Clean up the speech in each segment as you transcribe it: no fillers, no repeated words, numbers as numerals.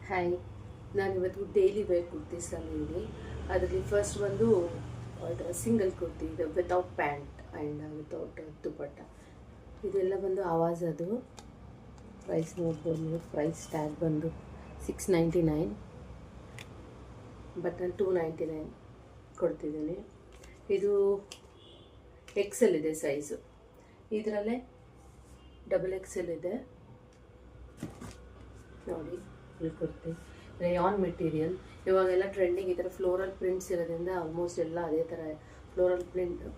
Hi, ನಾನಿವತ್ತು daily wear ಕುರ್ತೀಸಲ್ಲಿ ಅದರಲ್ಲಿ first ಬಂದು ಸಿಂಗಲ್ ಕುರ್ತಿ ಇದೆ without pant and without dupatta. ಇದೆಲ್ಲ ಬಂದು ಆವಾಜ್. ಅದು ಪ್ರೈಸ್ ನೋಡ್ಬೋದು ನೀವು. ಪ್ರೈಸ್ ಟ್ಯಾಗ್ ಬಂದು $699, ಬಟ್ ನಾನು $299 ಕೊಡ್ತಿದ್ದೀನಿ. ಇದು XL ಇದೆ ಸೈಜು. ಇದರಲ್ಲೇ XXL ಇದೆ ನೋಡಿ. ಇಲ್ಲಿ ಕುರ್ತಿ ರೇಯಾನ್ ಮೆಟೀರಿಯಲ್. ಇವಾಗೆಲ್ಲ ಟ್ರೆಂಡಿಂಗ್ ಈ ಥರ ಫ್ಲೋರಲ್ ಪ್ರಿಂಟ್ಸ್ ಇರೋದ್ರಿಂದ ಆಲ್ಮೋಸ್ಟ್ ಎಲ್ಲ ಅದೇ ಥರ ಫ್ಲೋರಲ್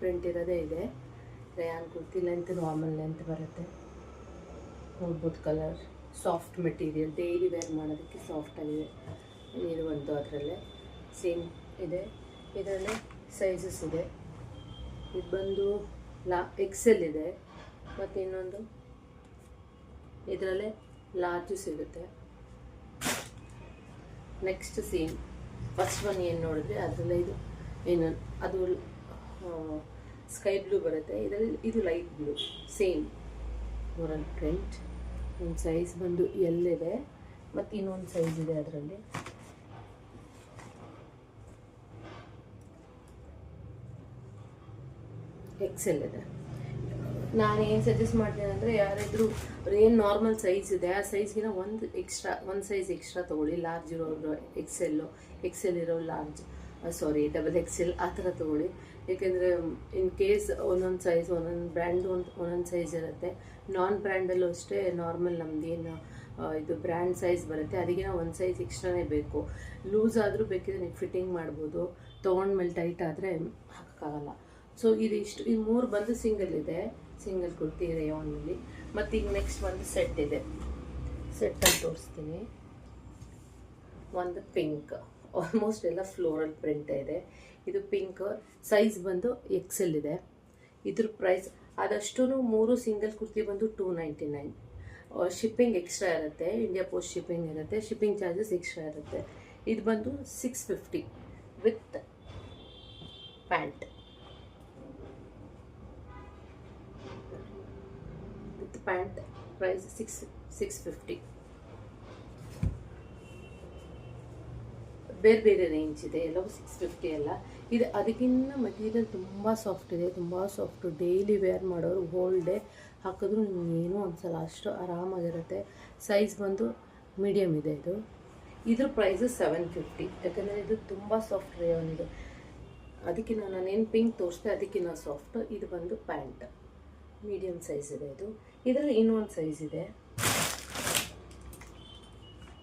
ಪ್ರಿಂಟ್ ಇರೋದೇ ಇದೆ. Rayon kurti length normal length ಬರುತ್ತೆ ನೋಡ್ಬೋದು. Colour soft material, daily wear ಮಾಡೋದಕ್ಕೆ ಸಾಫ್ಟ್ ಆಗಿದೆ. ಇದು ಬಂತು ಅದರಲ್ಲೇ ಸೇಮ್ ಇದೆ. ಇದರಲ್ಲೇ ಸೈಜಸ್ ಇದೆ. ಇದು ಬಂದು XL ಇದೆ, ಮತ್ತು ಇನ್ನೊಂದು ಇದರಲ್ಲೇ ಲಾರ್ಜು ಸಿಗುತ್ತೆ. ನೆಕ್ಸ್ಟ್ ಸೇಮ್ ಫಸ್ಟ್ ಒನ್ ಏನು ನೋಡಿದ್ರೆ ಅದರಲ್ಲೇ ಇದು ಏನು ಅದು ಸ್ಕೈ ಬ್ಲೂ ಬರುತ್ತೆ. ಇದರಲ್ಲಿ ಇದು light blue same floral print. ಒಂದು ಸೈಜ್ ಬಂದು L ಇದೆ, ಮತ್ತು ಇನ್ನೊಂದು ಸೈಜ್ ಇದೆ ಅದರಲ್ಲಿ. XL ಇದೆ. ನಾನು ಏನು ಸಜೆಸ್ಟ್ ಮಾಡ್ತೀನಿ ಅಂದರೆ, ಯಾರಾದರೂ ಏನು ನಾರ್ಮಲ್ ಸೈಜ್ ಇದೆ ಆ ಸೈಜ್ಗಿನ ಒಂದು ಸೈಜ್ ಎಕ್ಸ್ಟ್ರಾ ತೊಗೊಳ್ಳಿ. ಲಾರ್ಜ್ ಇರೋರು XL ಇರೋ ಲಾರ್ಜ್ XXL ಆ ಥರ ತೊಗೊಳ್ಳಿ. ಏಕೆಂದರೆ ಇನ್ ಕೇಸ್ ಒಂದೊಂದು ಸೈಜ್ ಒಂದೊಂದು ಬ್ರ್ಯಾಂಡ್ ಒಂದೊಂದು ಸೈಜ್ ಇರುತ್ತೆ. ನಾನ್ ಬ್ರ್ಯಾಂಡಲ್ಲೂ ಅಷ್ಟೇ ನಾರ್ಮಲ್ ನಮ್ಮದೇನು ಇದು ಬ್ರ್ಯಾಂಡ್ ಸೈಜ್ ಬರುತ್ತೆ, ಅದಕ್ಕಿಂತ ಒಂದು ಸೈಜ್ ಎಕ್ಸ್ಟ್ರಾನೇ ಬೇಕು. ಲೂಸ್ ಆದರೂ ಬೇಕಿದ್ರೆ ನೀವು ಫಿಟ್ಟಿಂಗ್ ಮಾಡ್ಬೋದು, ತೊಗೊಂಡ್ಮೇಲೆ ಟೈಟ್ ಆದರೆ ಹಾಕೋಕ್ಕಾಗಲ್ಲ. ಸೊ ಇದಿಷ್ಟು, ಈ ಮೂರು ಬಂದು ಸಿಂಗಲ್ ಇದೆ, ಸಿಂಗಲ್ ಕುರ್ತಿ ರೇಯಾನ್ನಲ್ಲಿ. ಮತ್ತು ಈಗ ನೆಕ್ಸ್ಟ್ ಒಂದು ಸೆಟ್ ಇದೆ. ಸೆಟ್ಟಲ್ಲಿ ತೋರಿಸ್ತೀನಿ. ಒಂದು ಪಿಂಕ್, ಆಲ್ಮೋಸ್ಟ್ ಎಲ್ಲ ಫ್ಲೋರಲ್ ಪ್ರಿಂಟ್ ಇದೆ. ಇದು ಪಿಂಕ್, ಸೈಜ್ ಬಂದು XL ಇದೆ. ಇದ್ರ ಪ್ರೈಸ್ ಅದಷ್ಟು ಮೂರು ಸಿಂಗಲ್ ಕುರ್ತಿ ಬಂದು $299. ಶಿಪ್ಪಿಂಗ್ ಎಕ್ಸ್ಟ್ರಾ ಇರುತ್ತೆ, ಇಂಡಿಯಾ ಪೋಸ್ಟ್ ಶಿಪ್ಪಿಂಗ್ ಇರುತ್ತೆ, ಶಿಪ್ಪಿಂಗ್ ಚಾರ್ಜಸ್ ಎಕ್ಸ್ಟ್ರಾ ಇರುತ್ತೆ. ಇದು ಬಂದು $650 ವಿತ್ ಪ್ಯಾಂಟ್. Pant price $650. ಬೇರೆ ಬೇರೆ ರೇಂಜ್ ಇದೆ, ಎಲ್ಲವೂ $650 ಎಲ್ಲ ಇದು. ಅದಕ್ಕಿಂತ ಮೆಟೀರಿಯಲ್ ತುಂಬ ಸಾಫ್ಟ್ ಇದೆ, ತುಂಬ ಸಾಫ್ಟು. ಡೈಲಿ ವೇರ್ ಮಾಡೋರು ಹೋಲ್ ಡೇ ಹಾಕಿದ್ರು ಏನೂ ಅನಿಸಲ್ಲ, ಅಷ್ಟು ಆರಾಮಾಗಿರುತ್ತೆ. ಸೈಜ್ ಬಂದು ಮೀಡಿಯಮ್ ಇದೆ. ಇದ್ರ ಪ್ರೈಸು $750. ಯಾಕಂದರೆ ಇದು ತುಂಬ ಸಾಫ್ಟ್ ರೇಯಾನ್ ಇದು. ಅದಕ್ಕಿಂತ ನಾನೇನು ಪಿಂಕ್ ತೋರಿಸ್ದೆ ಅದಕ್ಕಿಂತ ಸಾಫ್ಟು. ಇದು ಬಂದು ಪ್ಯಾಂಟ್ ಮೀಡಿಯಮ್ ಸೈಜ್ ಇದೆ. ಇದರಲ್ಲಿ ಇನ್ನೊಂದು ಸೈಜ್ ಇದೆ.